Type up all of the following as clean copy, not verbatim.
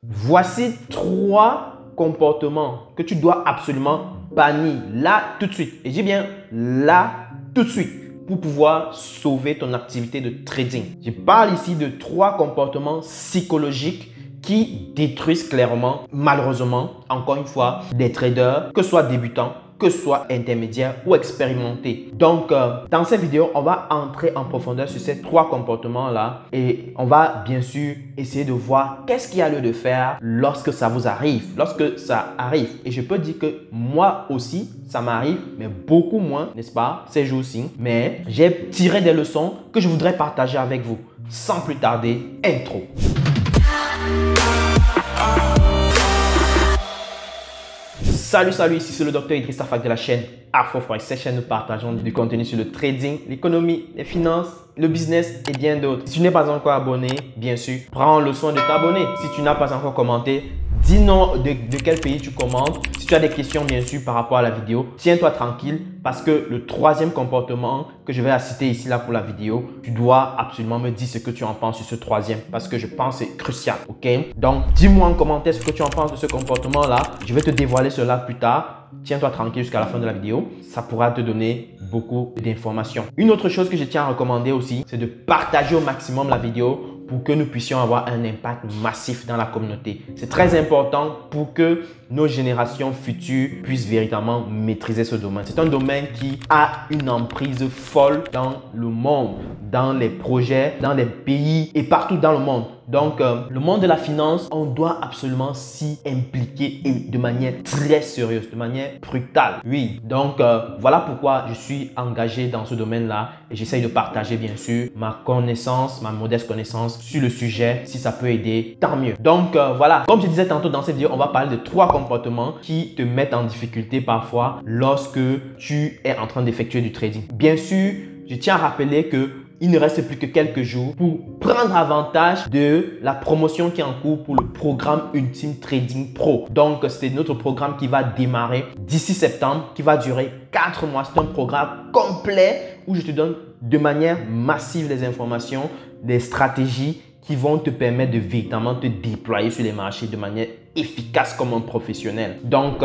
Voici 3 comportements que tu dois absolument bannir là tout de suite. Et je dis bien là tout de suite pour pouvoir sauver ton activité de trading. Je parle ici de 3 comportements psychologiques qui détruisent clairement, malheureusement, encore une fois, des traders, que ce soit débutants, que ce soit intermédiaire ou expérimenté. Donc, dans cette vidéo, on va entrer en profondeur sur ces 3 comportements-là et on va bien sûr essayer de voir qu'est-ce qu'il y a lieu de faire lorsque ça vous arrive, lorsque ça arrive. Et je peux dire que moi aussi, ça m'arrive, mais beaucoup moins, n'est-ce pas, ces jours-ci. Mais j'ai tiré des leçons que je voudrais partager avec vous. Sans plus tarder, intro. Salut, ici c'est le docteur Idriss Tafak de la chaîne AfroForex. Cette chaîne, nous partageons du contenu sur le trading, l'économie, les finances, le business et bien d'autres. Si tu n'es pas encore abonné, bien sûr, prends le soin de t'abonner. Si tu n'as pas encore commenté, dis-nous de quel pays tu commandes. Si tu as des questions, bien sûr, par rapport à la vidéo, tiens-toi tranquille parce que le 3e comportement que je vais citer ici là pour la vidéo, tu dois absolument me dire ce que tu en penses sur ce 3e parce que je pense que c'est crucial, ok? Donc, dis-moi en commentaire ce que tu en penses de ce comportement-là. Je vais te dévoiler cela plus tard. Tiens-toi tranquille jusqu'à la fin de la vidéo. Ça pourra te donner beaucoup d'informations. Une autre chose que je tiens à recommander aussi, c'est de partager au maximum la vidéo pour que nous puissions avoir un impact massif dans la communauté. C'est très important pour que nos générations futures puissent véritablement maîtriser ce domaine. C'est un domaine qui a une emprise folle dans le monde, dans les projets, dans les pays et partout dans le monde. Donc, le monde de la finance, on doit absolument s'y impliquer et de manière très sérieuse, de manière brutale. Oui, donc voilà pourquoi je suis engagé dans ce domaine-là et j'essaye de partager bien sûr ma connaissance, ma modeste connaissance sur le sujet. Si ça peut aider, tant mieux. Donc voilà, comme je disais tantôt dans cette vidéo, on va parler de 3 comportements qui te mettent en difficulté parfois lorsque tu es en train d'effectuer du trading. Bien sûr, je tiens à rappeler que il ne reste plus que quelques jours pour prendre avantage de la promotion qui est en cours pour le programme Ultime Trading Pro. Donc, c'est notre programme qui va démarrer d'ici septembre, qui va durer 4 mois. C'est un programme complet où je te donne de manière massive les informations, des stratégies qui vont te permettre de véritablement te déployer sur les marchés de manière efficace comme un professionnel. Donc,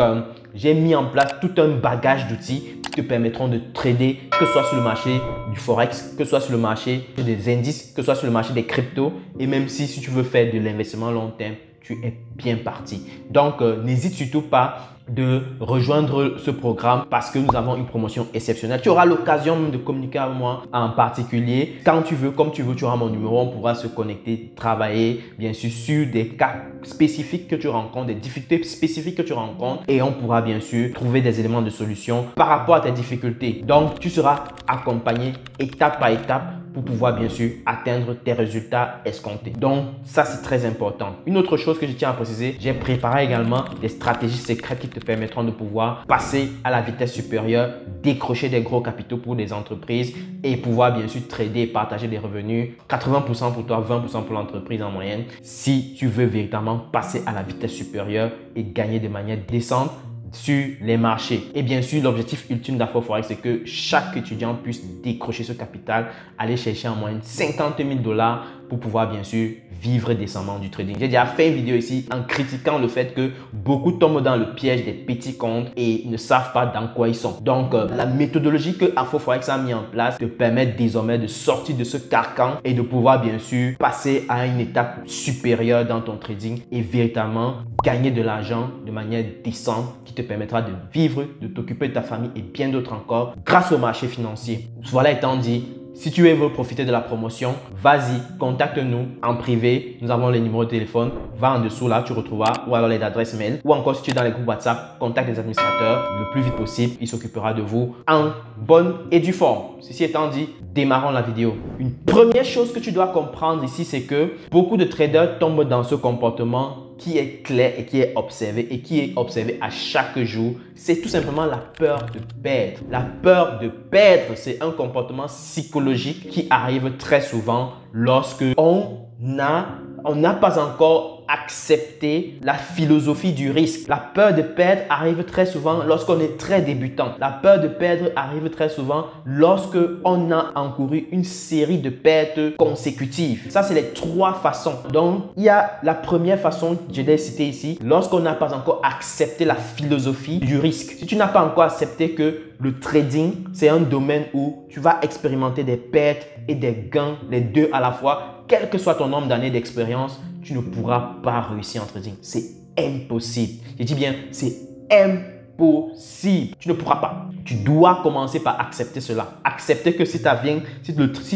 j'ai mis en place tout un bagage d'outils qui te permettront de trader, que ce soit sur le marché du Forex, que ce soit sur le marché des indices, que ce soit sur le marché des cryptos et même si tu veux faire de l'investissement long terme, tu es bien parti. Donc, n'hésite surtout pas de rejoindre ce programme parce que nous avons une promotion exceptionnelle. Tu auras l'occasion de communiquer avec moi en particulier. Quand tu veux, comme tu veux, tu auras mon numéro. On pourra se connecter, travailler bien sûr sur des cas spécifiques que tu rencontres, des difficultés spécifiques que tu rencontres et on pourra bien sûr trouver des éléments de solution par rapport à tes difficultés. Donc, tu seras accompagné étape par étape pour pouvoir bien sûr atteindre tes résultats escomptés. Donc, ça c'est très important. Une autre chose que je tiens à préciser, j'ai préparé également des stratégies secrètes qui te permettront de pouvoir passer à la vitesse supérieure, décrocher des gros capitaux pour des entreprises et pouvoir bien sûr trader et partager des revenus. 80% pour toi, 20% pour l'entreprise en moyenne. Si tu veux véritablement passer à la vitesse supérieure et gagner de manière décente sur les marchés. Et bien sûr, l'objectif ultime d'AfroForex, c'est que chaque étudiant puisse décrocher ce capital, aller chercher en moyenne 50 000 $ pour pouvoir bien sûr vivre décemment du trading. J'ai déjà fait une vidéo ici en critiquant le fait que beaucoup tombent dans le piège des petits comptes et ne savent pas dans quoi ils sont. Donc, la méthodologie que AfroForex a mis en place te permet désormais de sortir de ce carcan et de pouvoir bien sûr passer à une étape supérieure dans ton trading et véritablement gagner de l'argent de manière décente qui te permettra de vivre, de t'occuper de ta famille et bien d'autres encore grâce au marché financier. Voilà étant dit, si tu veux profiter de la promotion, vas-y, contacte-nous en privé. Nous avons les numéros de téléphone. Va en dessous là, tu retrouveras ou alors les adresses mail. Ou encore si tu es dans les groupes WhatsApp, contacte les administrateurs le plus vite possible. Il s'occupera de vous en bonne et due forme. Ceci étant dit, démarrons la vidéo. Une première chose que tu dois comprendre ici, c'est que beaucoup de traders tombent dans ce comportement qui est clair et qui est observé à chaque jour, c'est tout simplement la peur de perdre. La peur de perdre, c'est un comportement psychologique qui arrive très souvent lorsque on n'a pas encore encore accepté la philosophie du risque. La peur de perdre arrive très souvent lorsqu'on est très débutant. La peur de perdre arrive très souvent lorsque on a encouru une série de pertes consécutives. Ça, c'est les 3 façons. Donc, il y a la première façon que je l'ai citée ici, lorsqu'on n'a pas encore accepté la philosophie du risque. Si tu n'as pas encore accepté que le trading, c'est un domaine où tu vas expérimenter des pertes et des gains, les deux à la fois, quel que soit ton nombre d'années d'expérience, tu ne pourras pas réussir en trading. C'est impossible. Je dis bien, c'est impossible. Tu ne pourras pas. Tu dois commencer par accepter cela. Accepter que si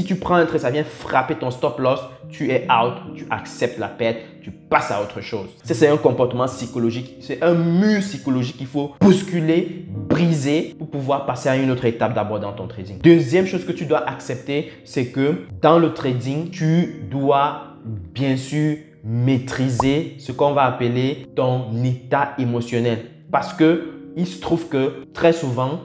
tu prends un trade, ça vient frapper ton stop loss, tu es out, tu acceptes la perte, tu passes à autre chose. C'est un comportement psychologique. C'est un mur psychologique qu'il faut bousculer, briser pour pouvoir passer à une autre étape d'abord dans ton trading. Deuxième chose que tu dois accepter, c'est que dans le trading, tu dois bien sûr maîtriser ce qu'on va appeler ton état émotionnel. Parce que il se trouve que très souvent,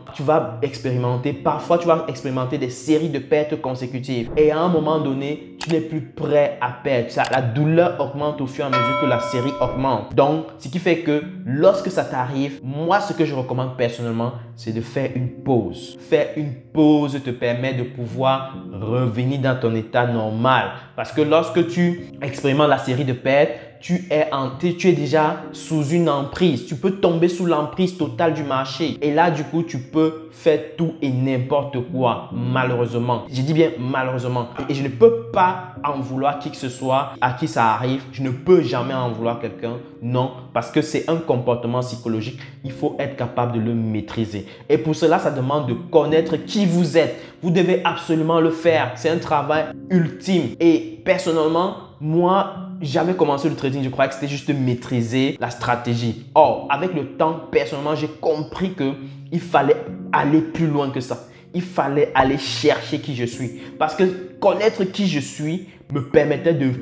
parfois tu vas expérimenter des séries de pertes consécutives. Et à un moment donné, tu n'es plus prêt à perdre. La douleur augmente au fur et à mesure que la série augmente. Donc, ce qui fait que lorsque ça t'arrive, moi, ce que je recommande personnellement, c'est de faire une pause. Faire une pause te permet de pouvoir revenir dans ton état normal. Parce que lorsque tu expérimentes la série de pertes, tu es déjà sous une emprise. Tu peux tomber sous l'emprise totale du marché. Et là, du coup, tu peux faire tout et n'importe quoi, malheureusement. Je dis bien malheureusement. Et je ne peux pas en vouloir qui que ce soit à qui ça arrive. Je ne peux jamais en vouloir quelqu'un. Non, parce que c'est un comportement psychologique. Il faut être capable de le maîtriser. Et pour cela, ça demande de connaître qui vous êtes. Vous devez absolument le faire. C'est un travail ultime. Et personnellement, moi, j'avais commencé le trading, je croyais que c'était juste maîtriser la stratégie. Or, avec le temps, personnellement, j'ai compris qu'il fallait aller plus loin que ça. Il fallait aller chercher qui je suis. Parce que connaître qui je suis me permettait de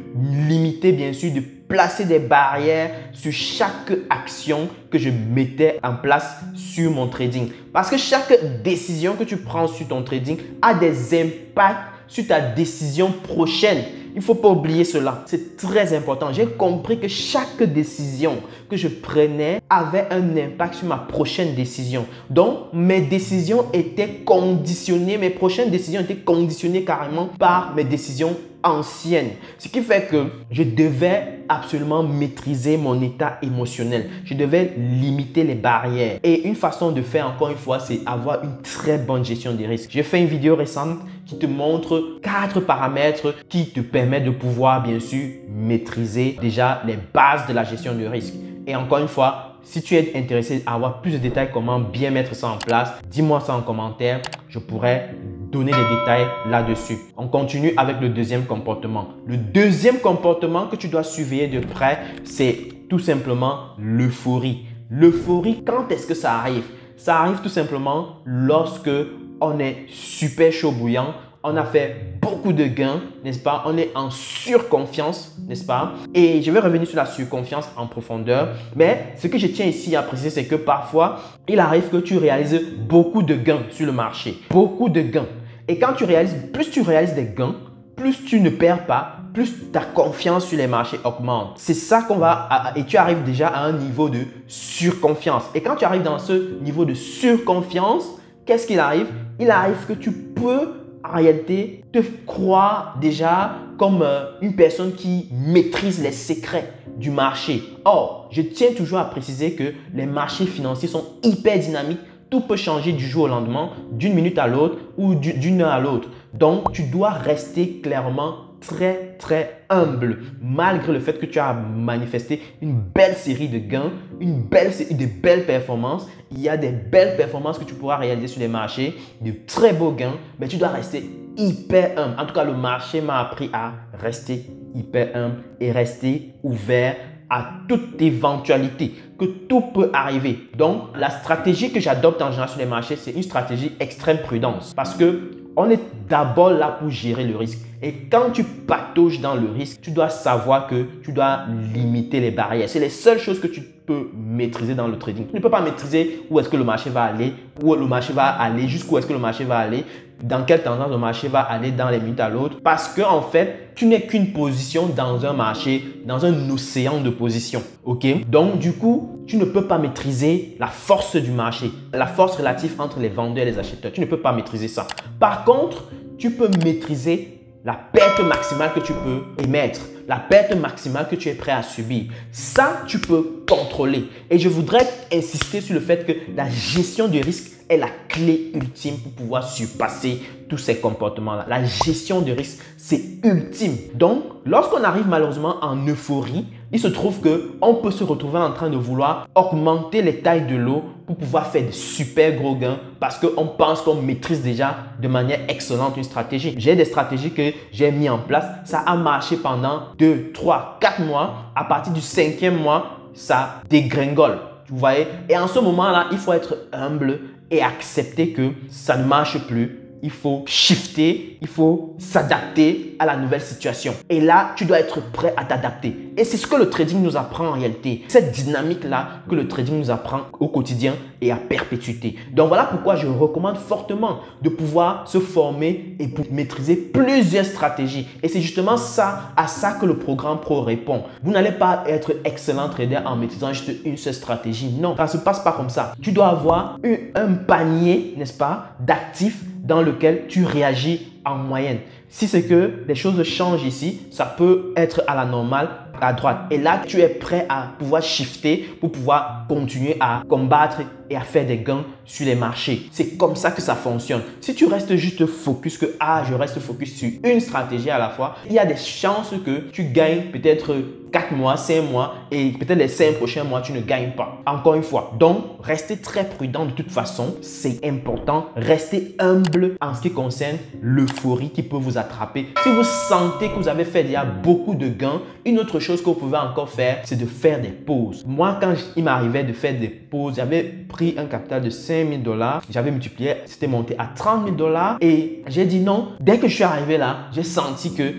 limiter, bien sûr, de placer des barrières sur chaque action que je mettais en place sur mon trading. Parce que chaque décision que tu prends sur ton trading a des impacts sur ta décision prochaine. Il ne faut pas oublier cela. C'est très important. J'ai compris que chaque décision que je prenais avait un impact sur ma prochaine décision. Donc, mes décisions étaient conditionnées, mes prochaines décisions étaient conditionnées carrément par mes décisions anciennes. Ce qui fait que je devais absolument maîtriser mon état émotionnel. Je devais limiter les barrières. Et une façon de faire, encore une fois, c'est avoir une très bonne gestion des risques. J'ai fait une vidéo récente qui te montre 4 paramètres qui te permettent de pouvoir, bien sûr, maîtriser déjà les bases de la gestion de risque. Et encore une fois, si tu es intéressé à avoir plus de détails comment bien mettre ça en place, dis-moi ça en commentaire. Je pourrais donner des détails là-dessus. On continue avec le deuxième comportement. Le deuxième comportement que tu dois surveiller de près, c'est tout simplement l'euphorie. L'euphorie, quand est-ce que ça arrive? Ça arrive tout simplement lorsque on est super chaud bouillant, on a fait beaucoup de gains, n'est-ce pas? On est en surconfiance, n'est-ce pas? Et je vais revenir sur la surconfiance en profondeur. Mais ce que je tiens ici à préciser, c'est que parfois, il arrive que tu réalises beaucoup de gains sur le marché. Beaucoup de gains. Et quand plus tu réalises des gains, plus tu ne perds pas, plus ta confiance sur les marchés augmente. C'est ça et tu arrives déjà à un niveau de surconfiance. Et quand tu arrives dans ce niveau de surconfiance, qu'est-ce qu'il arrive? Il arrive que tu peux en réalité te croire déjà comme une personne qui maîtrise les secrets du marché. Or, je tiens toujours à préciser que les marchés financiers sont hyper dynamiques. Tout peut changer du jour au lendemain, d'une minute à l'autre ou d'une heure à l'autre. Donc, tu dois rester clairement très humble malgré le fait que tu as manifesté une belle série de gains, de belles performances. Il y a des belles performances que tu pourras réaliser sur les marchés, de très beaux gains, mais tu dois rester hyper humble. En tout cas, le marché m'a appris à rester hyper humble et rester ouvert à toute éventualité, que tout peut arriver. Donc, la stratégie que j'adopte en général sur les marchés, c'est une stratégie extrême prudence parce que on est d'abord là pour gérer le risque. Et quand tu patauges dans le risque, tu dois savoir que tu dois limiter les barrières. C'est les seules choses que tu peux maîtriser dans le trading. Tu ne peux pas maîtriser où est-ce que le marché va aller, jusqu'où est-ce que le marché va aller. dans quelle tendance le marché va aller dans les minutes à l'autre parce que en fait, tu n'es qu'une position dans un marché, dans un océan de positions. Ok? Donc, du coup, tu ne peux pas maîtriser la force du marché, la force relative entre les vendeurs et les acheteurs. Tu ne peux pas maîtriser ça. Par contre, tu peux maîtriser la perte maximale que tu peux émettre, la perte maximale que tu es prêt à subir. Ça, tu peux contrôler. Et je voudrais insister sur le fait que la gestion du risque est la clé ultime pour pouvoir surpasser tous ces comportements-là. La gestion du risque, c'est ultime. Donc, lorsqu'on arrive malheureusement en euphorie, il se trouve qu'on peut se retrouver en train de vouloir augmenter les tailles de l'eau pour pouvoir faire des super gros gains parce qu'on pense qu'on maîtrise déjà de manière excellente une stratégie. J'ai des stratégies que j'ai mis en place. Ça a marché pendant 2, 3, 4 mois. À partir du 5e mois, ça dégringole. Vous voyez? Et en ce moment-là, il faut être humble et accepter que ça ne marche plus. Il faut shifter, il faut s'adapter à la nouvelle situation. Et là, tu dois être prêt à t'adapter. Et c'est ce que le trading nous apprend en réalité. Cette dynamique-là que le trading nous apprend au quotidien et à perpétuité. Donc voilà pourquoi je recommande fortement de pouvoir se former et pour maîtriser plusieurs stratégies. Et c'est justement à ça que le programme Pro répond. Vous n'allez pas être excellent trader en maîtrisant juste une seule stratégie. Non, ça ne se passe pas comme ça. Tu dois avoir un panier, n'est-ce pas, d'actifs dans lequel tu réagis en moyenne. Si c'est que les choses changent ici, ça peut être à la normale, à droite. Et là, tu es prêt à pouvoir shifter pour pouvoir continuer à combattre et à faire des gains sur les marchés. C'est comme ça que ça fonctionne. Si tu restes juste focus que je reste focus sur une stratégie à la fois, il y a des chances que tu gagnes peut-être 4 mois, 5 mois et peut-être les 5 prochains mois, tu ne gagnes pas. Encore une fois, donc restez très prudent de toute façon. C'est important. Restez humble en ce qui concerne l'euphorie qui peut vous attraper. Si vous sentez que vous avez fait déjà beaucoup de gains, une autre chose que vous pouvez encore faire, c'est de faire des pauses. Moi, quand il m'arrivait de faire des pauses, j'avais pris un capital de 5 000 $. J'avais multiplié, c'était monté à 30 000 $ et j'ai dit non. Dès que je suis arrivé là, j'ai senti que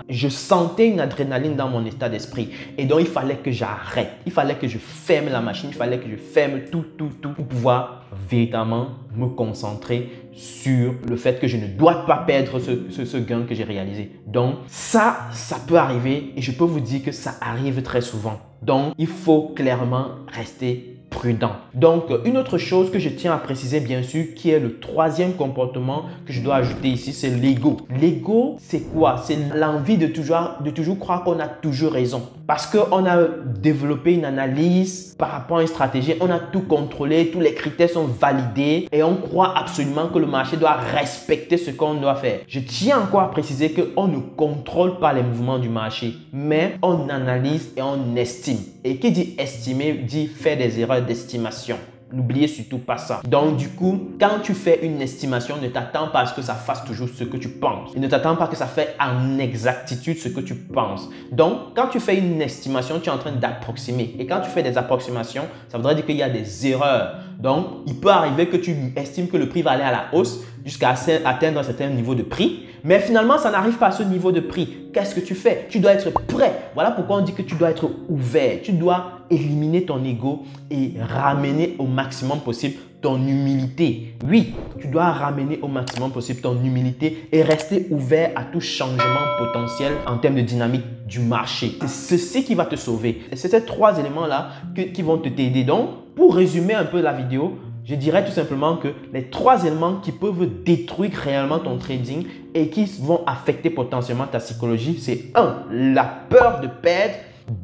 je sentais une adrénaline dans mon état d'esprit. Et donc, il fallait que j'arrête. Il fallait que je ferme la machine. Il fallait que je ferme tout pour pouvoir véritablement me concentrer sur le fait que je ne dois pas perdre ce gain que j'ai réalisé. Donc, ça peut arriver et je peux vous dire que ça arrive très souvent. Donc, il faut clairement rester prudent. Donc, une autre chose que je tiens à préciser, bien sûr, qui est le troisième comportement que je dois ajouter ici, c'est l'ego. L'ego, c'est quoi? C'est l'envie de toujours croire qu'on a toujours raison. Parce qu'on a développé une analyse par rapport à une stratégie, on a tout contrôlé, tous les critères sont validés et on croit absolument que le marché doit respecter ce qu'on doit faire. Je tiens encore à préciser qu'on ne contrôle pas les mouvements du marché, mais on analyse et on estime. Et qui dit estimer, dit faire des erreurs d'estimation. N'oubliez surtout pas ça. Donc, du coup, quand tu fais une estimation, ne t'attends pas à ce que ça fasse toujours ce que tu penses. Et ne t'attends pas que ça fait en exactitude ce que tu penses. Donc, quand tu fais une estimation, tu es en train d'approximer. Et quand tu fais des approximations, ça voudrait dire qu'il y a des erreurs. Donc, il peut arriver que tu estimes que le prix va aller à la hausse jusqu'à atteindre un certain niveau de prix. Mais finalement, ça n'arrive pas à ce niveau de prix. Qu'est-ce que tu fais? Tu dois être prêt. Voilà pourquoi on dit que tu dois être ouvert. Tu dois éliminer ton ego et ramener au maximum possible ton humilité. Oui, tu dois ramener au maximum possible ton humilité et rester ouvert à tout changement potentiel en termes de dynamique du marché. C'est ceci qui va te sauver. Et c'est ces trois éléments-là qui vont t'aider. Donc, pour résumer un peu la vidéo, je dirais tout simplement que les trois éléments qui peuvent détruire réellement ton trading et qui vont affecter potentiellement ta psychologie, c'est 1. La peur de perdre.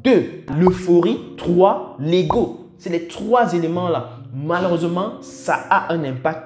2. L'euphorie. 3. L'ego. C'est les trois éléments-là. Malheureusement, ça a un impact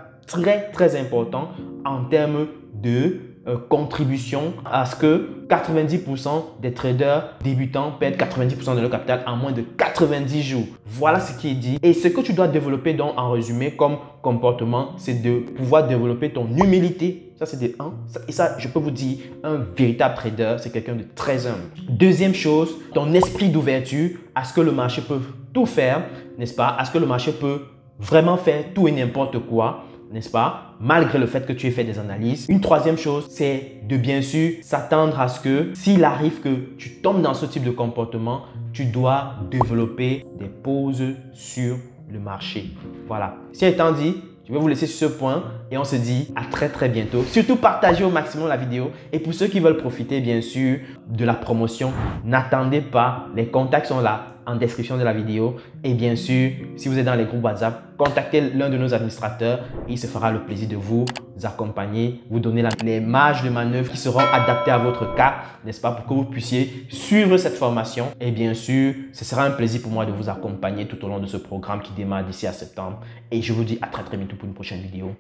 très important en termes de contribution à ce que 90% des traders débutants perdent 90% de leur capital en moins de 90 jours. Voilà ce qui est dit. Et ce que tu dois développer donc en résumé comme comportement, c'est de pouvoir développer ton humilité. Ça, c'est de 1. Et ça, je peux vous dire, un véritable trader, c'est quelqu'un de très humble. Deuxième chose, ton esprit d'ouverture à ce que le marché peut tout faire, n'est-ce pas? À ce que le marché peut vraiment faire tout et n'importe quoi, n'est-ce pas? Malgré le fait que tu aies fait des analyses. Une troisième chose, c'est de bien sûr s'attendre à ce que s'il arrive que tu tombes dans ce type de comportement, tu dois développer des pauses sur le marché. Voilà. Si étant dit, Je vais vous laisser sur ce point et on se dit à très bientôt. Surtout partagez au maximum la vidéo et pour ceux qui veulent profiter bien sûr de la promotion, n'attendez pas, les contacts sont là en description de la vidéo et bien sûr, si vous êtes dans les groupes WhatsApp, contactez l'un de nos administrateurs et il se fera le plaisir de vous accompagner, vous donner les marges de manœuvre qui seront adaptées à votre cas, n'est-ce pas, pour que vous puissiez suivre cette formation et bien sûr, ce sera un plaisir pour moi de vous accompagner tout au long de ce programme qui démarre d'ici à septembre et je vous dis à très bientôt pour une prochaine vidéo.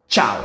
Ciao!